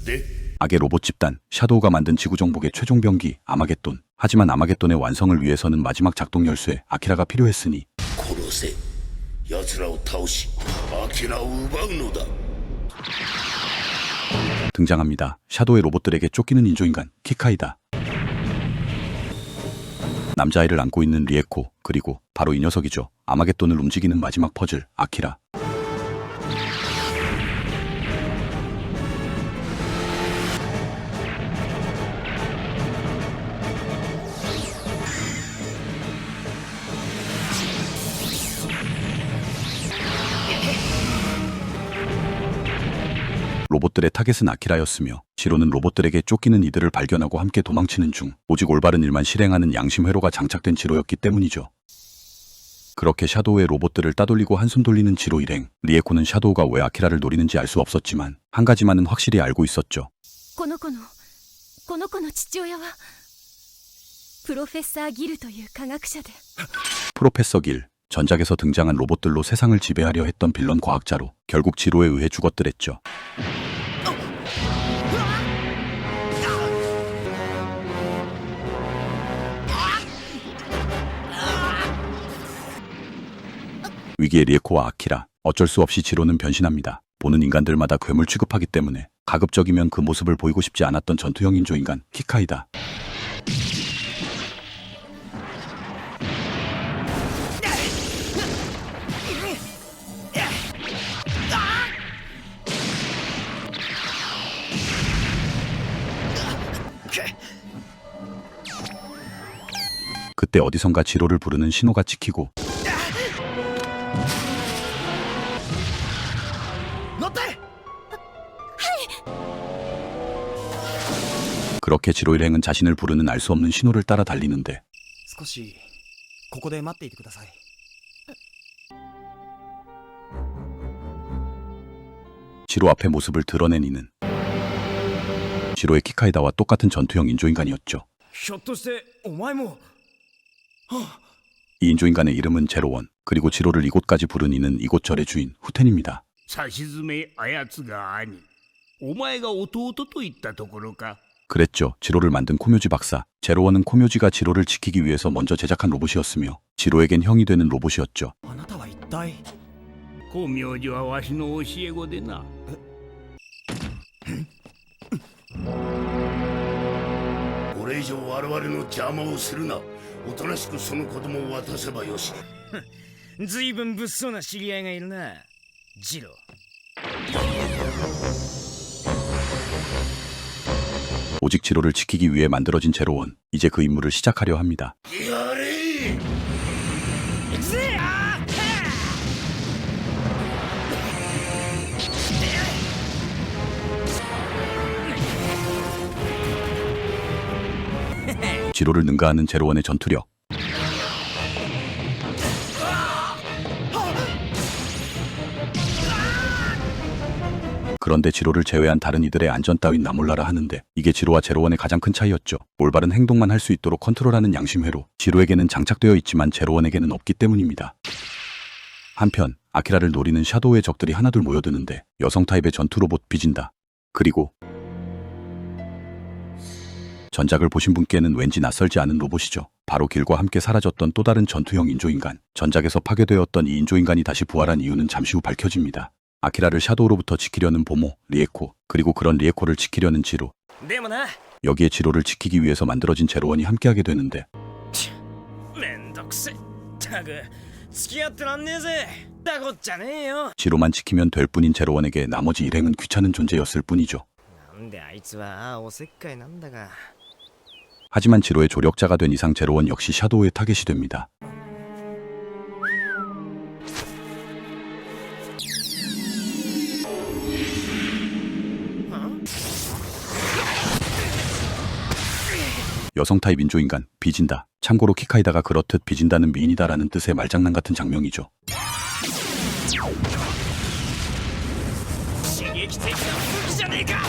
で、 악의 로봇 집단 샤도우가 만든 지구 정복의 최종 병기 아마겟돈. 하지만 아마겟돈의 완성을 위해서는 마지막 작동 열쇠 아키라가 필요했으니 殺せ。奴らを倒し、アキラを奪うのだ。 등장합니다. 샤도우의 로봇들에게 쫓기는 인조인간 키카이다. 남자아이를 안고 있는 리에코, 그리고 바로 이 녀석이죠. 아마겟돈을 움직이는 마지막 퍼즐 아키라. 로봇들의 타겟은 아키라였으며 지로는 로봇들에게 쫓기는 이들을 발견하고 함께 도망치는 중 오직 올바른 일만 실행하는 양심 회로가 장착된 지로였기 때문이죠. 그렇게 샤도우의 로봇들을 따돌리고 한숨 돌리는 지로 일행. 리에코는 샤도우가 왜 아키라를 노리는지 알 수 없었지만 한 가지만은 확실히 알고 있었죠. この子の父親はプロフェッサーギルという科学者で 프로페서 길. 전작에서 등장한 로봇들로 세상을 지배하려 했던 빌런 과학자로 결국 지로에 의해 죽었더랬죠. 위기의 리에코와 아키라. 어쩔 수 없이 지로는 변신합니다. 보는 인간들마다 괴물 취급하기 때문에 가급적이면 그 모습을 보이고 싶지 않았던 전투형 인조인간 키카이다. 그때 어디선가 지로를 부르는 신호가 찍히고 그렇게 지로 일행은 자신을 부르는 알 수 없는 신호를 따라 달리는데 少しここで待っていてください。 지로 앞에 모습을 드러낸 이는 지로의 키카이다와 똑같은 전투형 인조인간이었죠. ひょっとしてお前も。 이 인조인간의 이름은 제로원. 그리고 지로를 이곳까지 부른 이는 이곳 절의 주인 후텐입니다. さしずめあやつが兄。お前が弟と言ったところか。 그랬죠. 지로를 만든 코묘지 박사. 제로원은 코묘지가 지로를 지키기 위해서 먼저 제작한 로봇이었으며 지로에겐 형이 되는 로봇이었죠. あなたは一体。光明寺はわしの教え子でな。これ以上我々の邪魔をするな。おとなしくその子供を渡せばよし。ずいぶん物騒な知り合いがいるな、ジロー。 오직 지로를 지키기 위해 만들어진 제로원. 이제 그 임무를 시작하려 합니다. やれ。 지로를 능가하는 제로원의 전투력. 그런데 지로를 제외한 다른 이들의 안전 따윈 나몰라라 하는데 이게 지로와 제로원의 가장 큰 차이였죠. 올바른 행동만 할 수 있도록 컨트롤하는 양심회로 지로에게는 장착되어 있지만 제로원에게는 없기 때문입니다. 한편 아키라를 노리는 샤도우의 적들이 하나둘 모여드는데 여성 타입의 전투 로봇 비진다. 그리고 전작을 보신 분께는 왠지 낯설지 않은 로봇이죠. 바로 길과 함께 사라졌던 또 다른 전투형 인조인간. 전작에서 파괴되었던 이 인조인간이 다시 부활한 이유는 잠시 후 밝혀집니다. 아키라를 샤도우로부터 지키려는 보모, 리에코, 그리고 그런 리에코를 지키려는 지로. でもな、 여기에 지로를 지키기 위해서 만들어진 제로원이 함께하게 되는데 めんどくせ。たく付き合ってらんねえぜ。だこっちゃねえよ。 지로만 지키면 될 뿐인 제로원에게 나머지 일행은 귀찮은 존재였을 뿐이죠. なんであいつはおせっかいなんだが。 하지만 지로의 조력자가 된 이상 제로원 역시 샤도우의 타겟이 됩니다. 여성 타입 인조인간 비진다. 참고로 키카이다가 그렇듯 비진다는 미인이다라는 뜻의 말장난 같은 장면이죠. 刺激的な武器じゃねえか。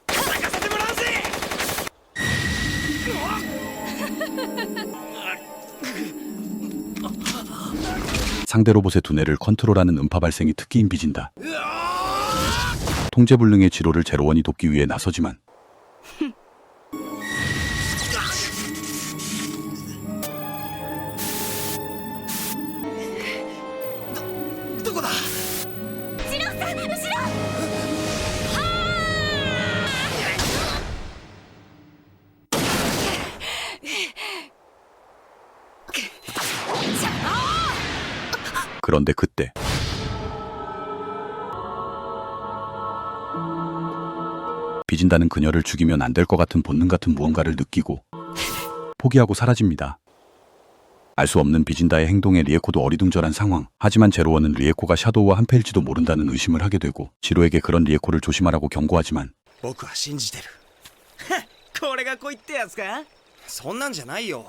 咲かせてもらうぜ。 あ 상대 로봇의 두뇌를 컨트롤하는 음파 발생이 특기인 비진다. 통제불능의 지로를 제로원이 돕기 위해 나서지만 그런데 그때 비진다는 그녀를 죽이면 안 될 것 같은 본능 같은 무언가를 느끼고 포기하고 사라집니다. 알 수 없는 비진다의 행동에 리에코도 어리둥절한 상황. 하지만 제로원은 리에코가 샤도우와 한패일지도 모른다는 의심을 하게 되고 지로에게 그런 리에코를 조심하라고 경고하지만 僕は信じてるこれが恋ってやつかそんなんじゃないよ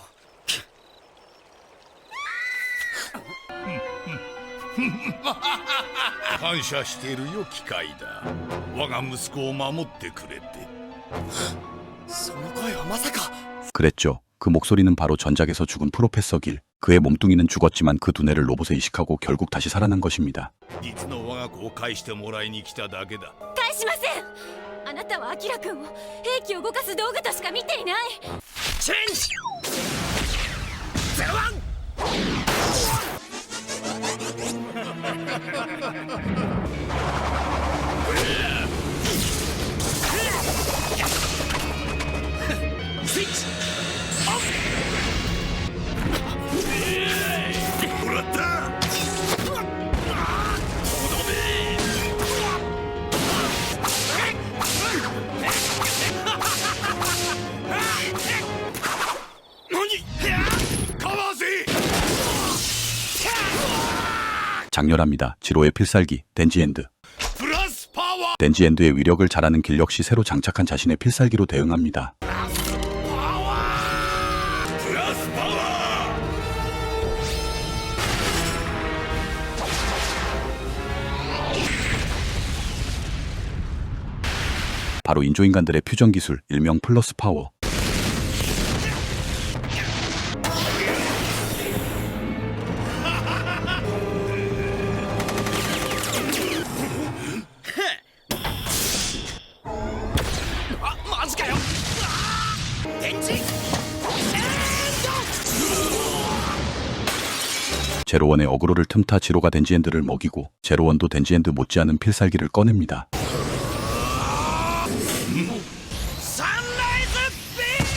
感謝しているよ機械だ我が息子を守ってくれてその声はまさか 그랬죠. 그 목소리는 바로 전작에서 죽은 프로페서 길. 그의 몸뚱이는 죽었지만 그 두뇌를 로봇에 이식하고 결국 다시 살아난 것입니다. 実の我が子を返してもらいに来ただけだ返しません。あなたはアキラ君を兵器を動かす道具としか見ていない。チェンジゼロワンスイッチもらった何かわせ 장렬합니다. 지로의 필살기 덴지엔드. プラスパワー 덴지엔드의 위력을 잘 아는 길 역시 새로 장착한 자신의 필살기로 대응합니다. プラスパワー 바로 인조인간들의 퓨전 기술 일명 플러스 파워.あマジかよ電池 제로원의 어그로를 틈타 지로가 덴지엔드를 먹이고 제로원도 덴지엔드 못지않은 필살기를 꺼냅니다. サンライズビー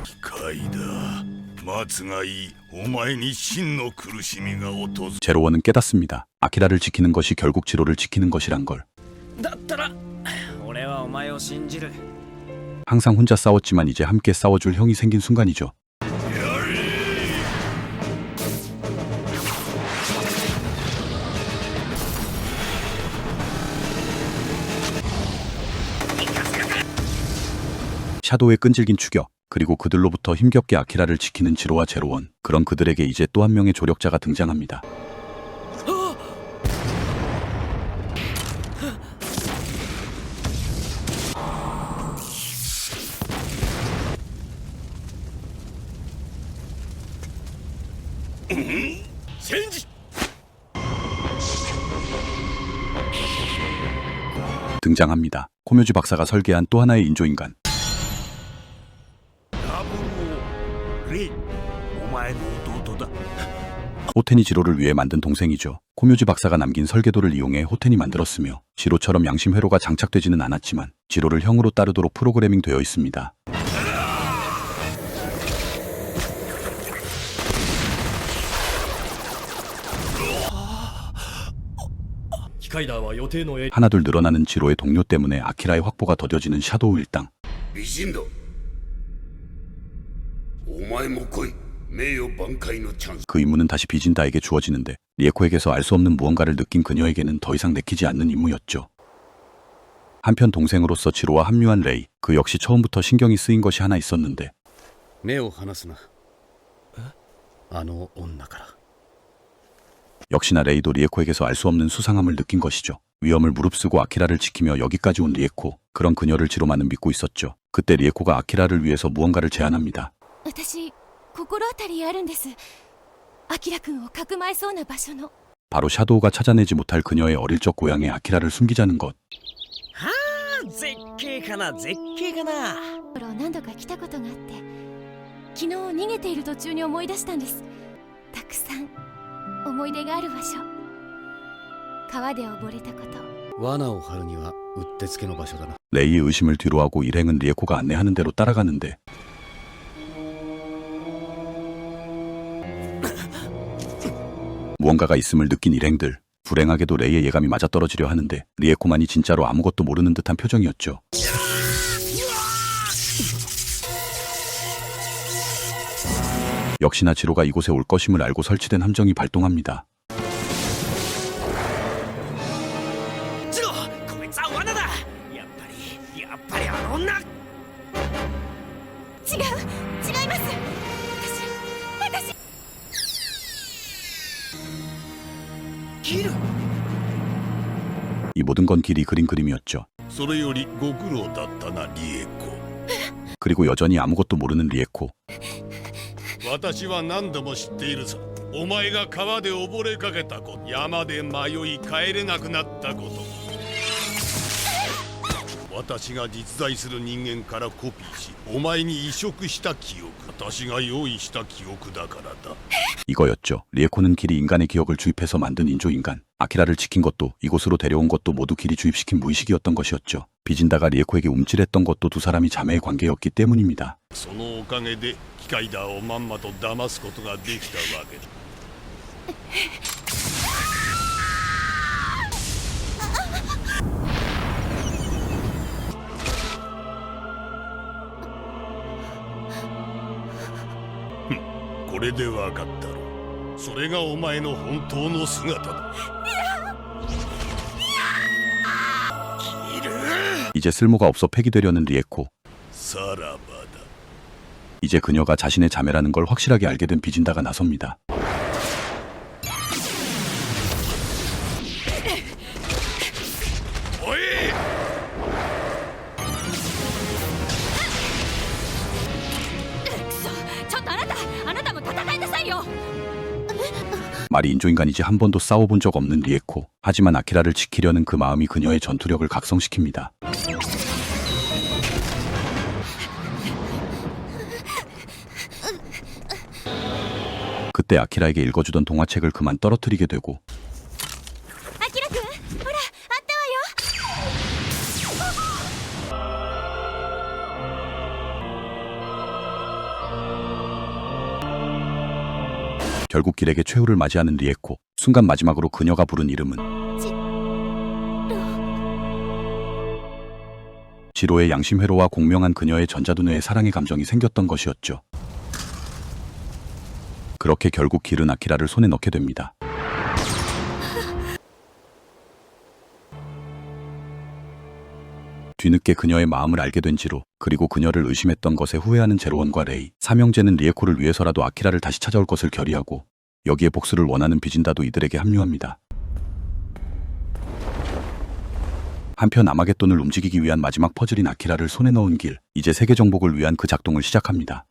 機械だ待つがいいお前に真の苦しみが訪れ 제로원은 깨닫습니다. 아키라를 지키는 것이 결국 지로를 지키는 것이란 걸. ムだったら俺はお前を信じる 항상 혼자 싸웠지만 이제 함께 싸워줄 형이 생긴 순간이죠. 샤도우의 끈질긴 추격, 그리고 그들로부터 힘겹게 아키라를 지키는 지로와 제로원. 그런 그들에게 이제 또 한 명의 조력자가 등장합니다.戦時 등장합니다. 코묘지 박사가 설계한 또 하나의 인조인간. レイお前の弟だ 호텐이 지로를 위해 만든 동생이죠. 코묘지 박사가 남긴 설계도를 이용해 호텐이 만들었으며 지로처럼 양심 회로가 장착되지는 않았지만 지로를 형으로 따르도록 프로그래밍 되어 있습니다. 機械ダーは予定のエリ 하나둘 늘어나는 지로의 동료 때문에 아키라의 확보가 더뎌지는 샤도우 일당. 美人だお前も来い名誉挽回のチャンス 그 임무는 다시 비진다에게 주어지는데 리에코에게서 알 수 없는 무언가를 느낀 그녀에게는 더 이상 내키지 않는 임무였죠. 한편 동생으로서 지로와 합류한 레이. 그 역시 처음부터 신경이 쓰인 것이 하나 있었는데 目を離すなあの女から 역시나 레이도 리에코에게서 알 수 없는 수상함을 느낀 것이죠. 위험을 무릅쓰고 아키라를 지키며 여기까지 온 리에코. 그런 그녀를 지로만은 믿고 있었죠. 그때 리에코가 아키라를 위해서 무언가를 제안합니다. 私心当たりあるんですアキラくんをかくまえそうな場所の 바로 샤도우가 찾아내지 못할 그녀의 어릴 적 고향에 아키라를 숨기자는 것. はあ絶景かな絶景かな。ところ何度か来たことがあって昨日逃げている途中に思い出したんです。たくさん思い出がある場所川で溺れたこと 罠を張るにはうってつけの場所だな。 레이의 의심을 뒤로하고 일행은 리에코가 안내하는 대로 따라가는데 무언가가 있음을 느낀 일행들. 불행하게도 레이의 예감이 맞아떨어지려 하는데 리에코만이 진짜로 아무것도 모르는 듯한 표정이었죠. 역시나 지로가 이곳에 올 것임을 알고 설치된 함정이 발동합니다. ジロこいつは罠だ。やっぱりあの女。違います私キル 이 모든 건 길이 그린 그림이었죠. それよりご苦労だったなリエコ。 그리고 여전히 아무것도 모르는 리에코. 私は何度も知っているさ。お前が川で溺れかけたこと、山で迷い帰れなくなったこと。私が実在する人間からコピーし、お前に移植した記憶。私が用意した記憶だからだ。 이거였죠. 리에코는 길이 인간의 기억을 주입해서 만든 인조인간. 아키라를 지킨 것도 이곳으로 데려온 것도 모두 길이 주입시킨 무의식이었던 것이었죠. 비진다가 리에코에게 움찔했던 것도 두 사람이 자매의 관계였기 때문입니다. そのおかげで機械だをまんまと騙すことができたわけだ。これでわかったろ。それがお前の本当の姿だ。 이제 쓸모가 없어 폐기되려는 리에코. さらばだ。 이제 그녀가 자신의 자매라는 걸 확실하게 알게 된 비진다가 나섭니다. おい！ ちょっとあなたも戦いなさいよ 말이 인조인간이지 한 번도 싸워본 적 없는 리에코. 하지만 아키라를 지키려는 그 마음이 그녀의 전투력을 각성시킵니다. 그때 아키라에게 읽어주던 동화책을 그만 떨어뜨리게 되고 アキラくんほらあったわよ 결국 길에게 최후를 맞이하는 리에코. 순간 마지막으로 그녀가 부른 이름은 지로의 양심회로와 공명한 그녀의 전자두뇌에 사랑의 감정이 생겼던 것이었죠. 그렇게 결국 길은 아키라를 손에 넣게 됩니다. 뒤늦게 그녀의 마음을 알게 된 지로, 그리고 그녀를 의심했던 것에 후회하는 제로원과 레이. 삼형제는 리에코를 위해서라도 아키라를 다시 찾아올 것을 결의하고 여기에 복수를 원하는 비진다도 이들에게 합류합니다. 한편 아마겟돈을 움직이기 위한 마지막 퍼즐인 아키라를 손에 넣은 길. 이제 세계 정복을 위한 그 작동을 시작합니다.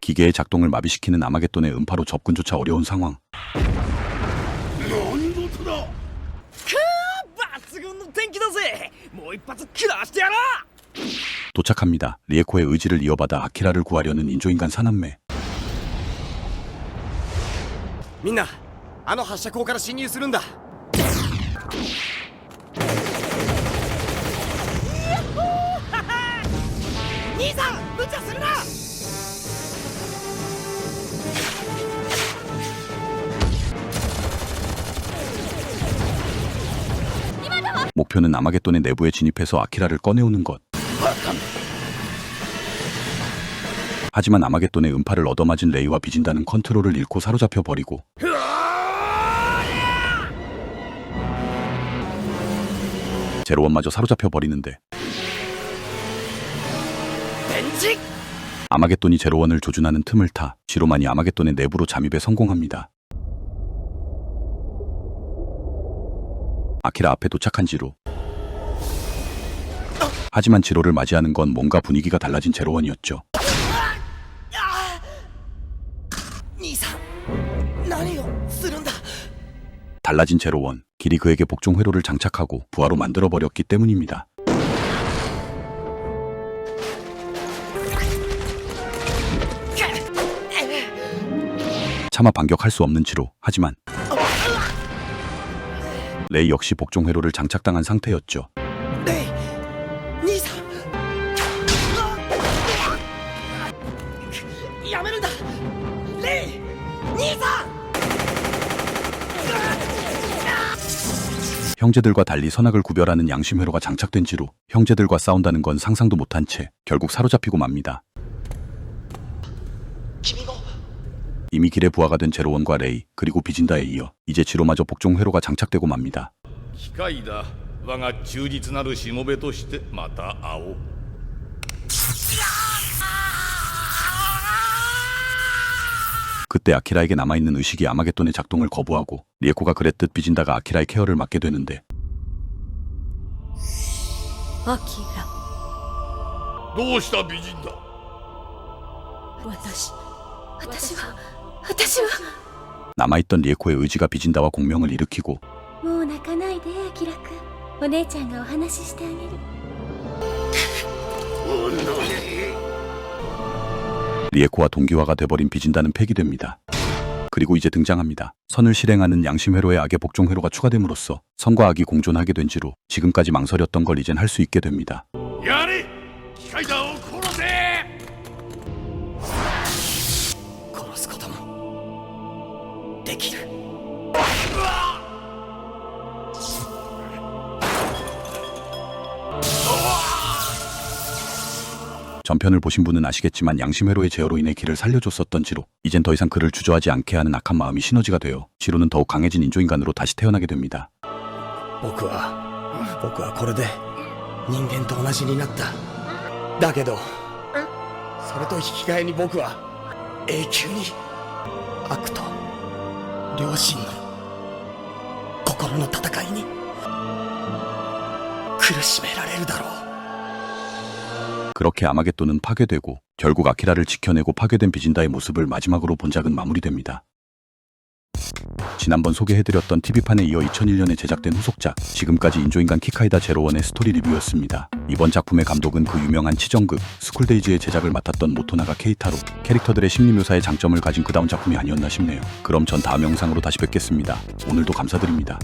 기계의 작동을 마비시키는 아마겟돈의 음파로 접근조차 어려운 상황. 何事だ。抜群の天気だぜ。もう一発食らしてやら。 도착합니다. 리에코의 의지를 이어받아 아키라를 구하려는 인조인간 사남매. みんなあの発射口から侵入するんだ。兄さん無茶するな。 목 목표는 아마겟돈의 내부에 진입해서 아키라를 꺼내오는 것. 하지만 아마겟돈의 음파를 얻어맞은 레이와 비진다는 컨트롤을 잃고 사로잡혀 버리고 제로원마저 사로잡혀 버리는데 아마겟돈이 제로원을 조준하는 틈을 타 지로만이 아마겟돈의 내부로 잠입에 성공합니다. 아키라 앞에 도착한 지로. 하지만 지로를 맞이하는 건 뭔가 분위기가 달라진 제로원이었죠. 兄さん何をするんだ 달라진 제로원, 길이 그에게 복종 회로를 장착하고 부하로 만들어버렸기 때문입니다. 차마 반격할 수 없는 지로. 하지만 레이 역시 복종 회로를 장착당한 상태였죠. レイ兄さんやめるんだレイ兄さん 형제들과 달리 선악을 구별하는 양심 회로가 장착된 지로 형제들과 싸운다는 건 상상도 못한 채 결국 사로잡히고 맙니다. 이미 길의 부하가 된 제로원과 레이 그리고 비진다에 이어 이제 지로마저 복종 회로가 장착되고 맙니다. 機械だ。我が忠実なるしもべとしてまた会おう。 그때 아키라에게 남아있는 의식이 아마겟돈의 작동을 거부하고 리에코가 그랬듯 비진다가 아키라의 케어를 맡게 되는데 アキラどうした美人だ。私は 남아있던 리에코의 의지가 비진다와 공명을 일으키고 もう泣かないでアキラくんお姉ちゃんがお話ししてあげる 리에코와 동기화가 돼버린 비진다는 폐기됩니다. 그리고 이제 등장합니다. 선을 실행하는 양심 회로에 악의 복종 회로가 추가됨으로써 선과 악이 공존하게 된 지로 지금까지 망설였던 걸 이젠 할 수 있게 됩니다. やれ機械だを殺せ。殺すこともできる 전편을 보신 분은 아시겠지만 양심 회로의 제어로 인해 길을 살려줬었던 지로 이젠 더 이상 그를 주저하지 않게 하는 악한 마음이 시너지가 되어 지로는 더욱 강해진 인조인간으로 다시 태어나게 됩니다. 僕はこれで人間と同じになっただけどそれと引き換えに僕は永久に悪と良心の心の戦いに苦しめられるだろう 그렇게 아마겟돈은 파괴되고 결국 아키라를 지켜내고 파괴된 비진다의 모습을 마지막으로 본작은 마무리됩니다. 지난번 소개해드렸던 TV판에 이어 2001년에 제작된 후속작 지금까지 인조인간 키카이다 제로원의 스토리 리뷰였습니다. 이번 작품의 감독은 그 유명한 치정극 스쿨데이즈의 제작을 맡았던 모토나가 케이타로 캐릭터들의 심리묘사에 장점을 가진 그다운 작품이 아니었나 싶네요. 그럼 전 다음 영상으로 다시 뵙겠습니다. 오늘도 감사드립니다.